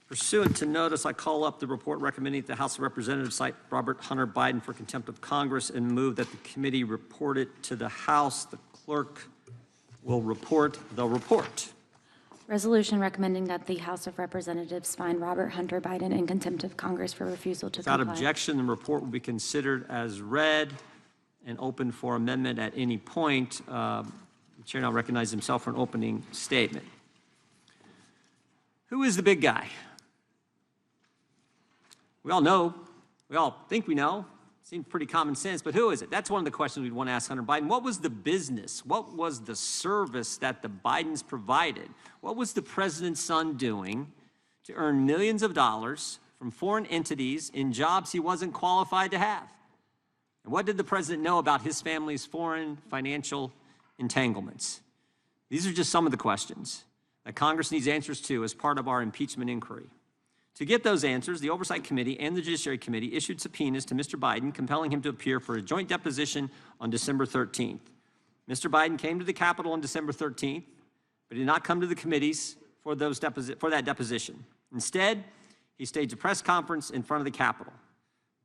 Pursuant to notice, I call up the report recommending that the House of Representatives cite Robert Hunter Biden for contempt of Congress and move that the committee report it to the House. The clerk will report the report. Resolution recommending that the House of Representatives find Robert Hunter Biden in contempt of Congress for refusal to comply. Without objection, the report will be considered as read and open for amendment at any point. The chair now recognizes himself for an opening statement. Who is the big guy? We all know, we all think we know. Seems pretty common sense, but who is it? That's one of the questions we'd want to ask Hunter Biden. What was the business? What was the service that the Bidens provided? What was the president's son doing to earn millions of dollars from foreign entities in jobs he wasn't qualified to have? And what did the president know about his family's foreign financial entanglements? These are just some of the questions that Congress needs answers to as part of our impeachment inquiry. To get those answers, the Oversight Committee and the Judiciary Committee issued subpoenas to Mr. Biden, compelling him to appear for a joint deposition on December 13th. Mr. Biden came to the Capitol on December 13th, but did not come to the committees for that deposition. Instead, he staged a press conference in front of the Capitol.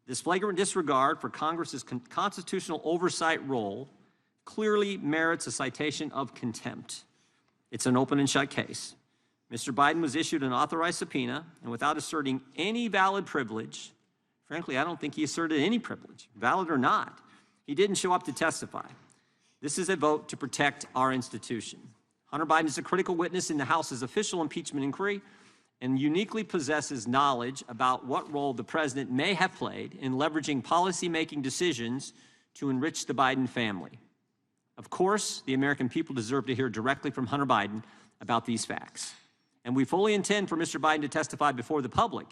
This flagrant disregard for Congress's constitutional oversight role clearly merits a citation of contempt. It's an open and shut case. Mr. Biden was issued an authorized subpoena, and without asserting any valid privilege, frankly, I don't think he asserted any privilege, valid or not, he didn't show up to testify. This is a vote to protect our institution. Hunter Biden is a critical witness in the House's official impeachment inquiry and uniquely possesses knowledge about what role the president may have played in leveraging policy-making decisions to enrich the Biden family. Of course, the American people deserve to hear directly from Hunter Biden about these facts. And we fully intend for Mr. Biden to testify before the public.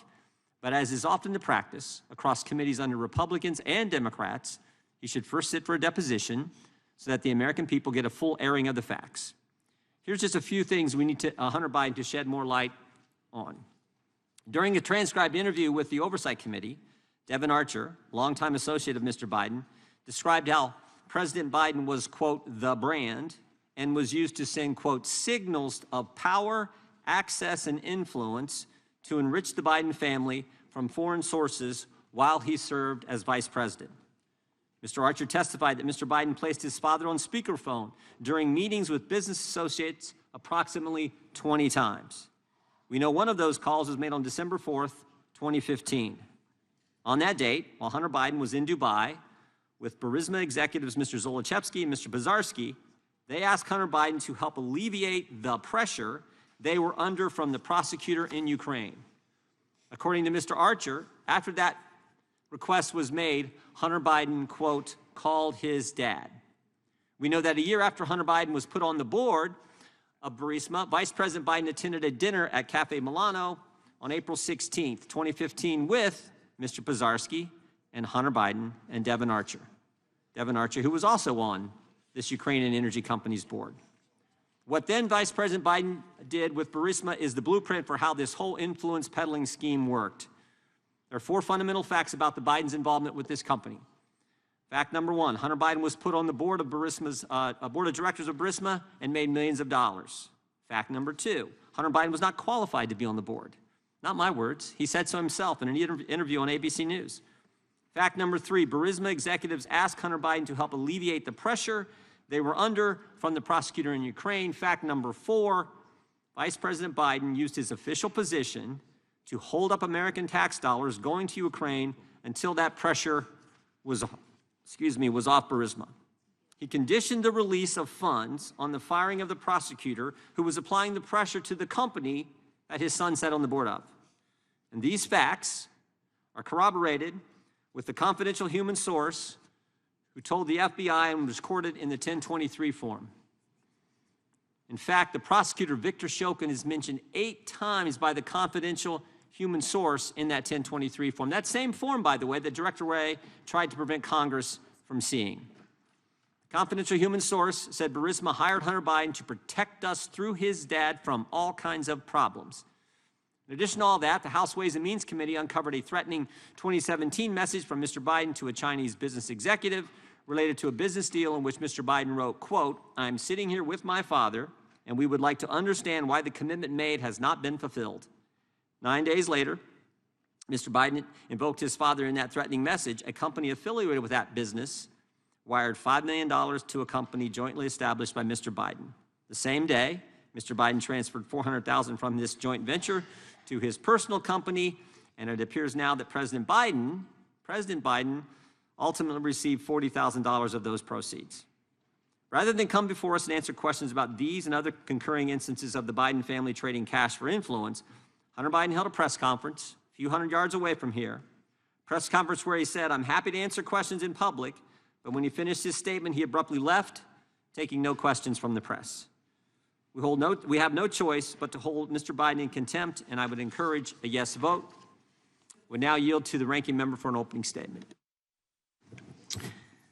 But as is often the practice across committees under Republicans and Democrats, he should first sit for a deposition so that the American people get a full airing of the facts. Here's just a few things we need Hunter Biden to shed more light on. During a transcribed interview with the Oversight Committee, Devin Archer, longtime associate of Mr. Biden, described how President Biden was, quote, the brand, and was used to send, quote, signals of power, access, and influence to enrich the Biden family from foreign sources while he served as vice president. Mr. Archer testified that Mr. Biden placed his father on speakerphone during meetings with business associates approximately 20 times. We know one of those calls was made on December 4th, 2015. On that date, while Hunter Biden was in Dubai with Burisma executives Mr. Zolochevsky and Mr. Bazarski, they asked Hunter Biden to help alleviate the pressure they were under from the prosecutor in Ukraine. According to Mr. Archer, after that request was made, Hunter Biden, quote, called his dad. We know that a year after Hunter Biden was put on the board of Burisma, Vice President Biden attended a dinner at Cafe Milano on April 16th, 2015 with Mr. Bazarski and Hunter Biden and Devin Archer. Devin Archer, who was also on this Ukrainian energy company's board. What then Vice President Biden did with Burisma is the blueprint for how this whole influence peddling scheme worked. There are four fundamental facts about the Biden's involvement with this company. Fact number one, Hunter Biden was put on the board of Burisma's, board of directors of Burisma and made millions of dollars. Fact number two, Hunter Biden was not qualified to be on the board. Not my words. He said so himself in an interview on ABC News. Fact number three, Burisma executives asked Hunter Biden to help alleviate the pressure they were under from the prosecutor in Ukraine. Fact number four, Vice President Biden used his official position to hold up American tax dollars going to Ukraine until that pressure was off Burisma. He conditioned the release of funds on the firing of the prosecutor who was applying the pressure to the company that his son sat on the board of. And these facts are corroborated with the confidential human source who told the FBI and was recorded in the 1023 form. In fact, the prosecutor, Victor Shokin, is mentioned 8 times by the confidential human source in that 1023 form. That same form, by the way, that Director Wray tried to prevent Congress from seeing. The confidential human source said Burisma hired Hunter Biden to protect us through his dad from all kinds of problems. In addition to all that, the House Ways and Means Committee uncovered a threatening 2017 message from Mr. Biden to a Chinese business executive related to a business deal in which Mr. Biden wrote, quote, I'm sitting here with my father, and we would like to understand why the commitment made has not been fulfilled. 9 days later, Mr. Biden invoked his father in that threatening message. A company affiliated with that business wired $5 million to a company jointly established by Mr. Biden. The same day, Mr. Biden transferred $400,000 from this joint venture to his personal company, and it appears now that President Biden ultimately received $40,000 of those proceeds. Rather than come before us and answer questions about these and other concurring instances of the Biden family trading cash for influence, Hunter Biden held a press conference a few hundred yards away from here, press conference where he said, "I'm happy to answer questions in public," but when he finished his statement, he abruptly left, taking no questions from the press. We have no choice but to hold Mr. Biden in contempt, and I would encourage a yes vote. We now yield to the ranking member for an opening statement.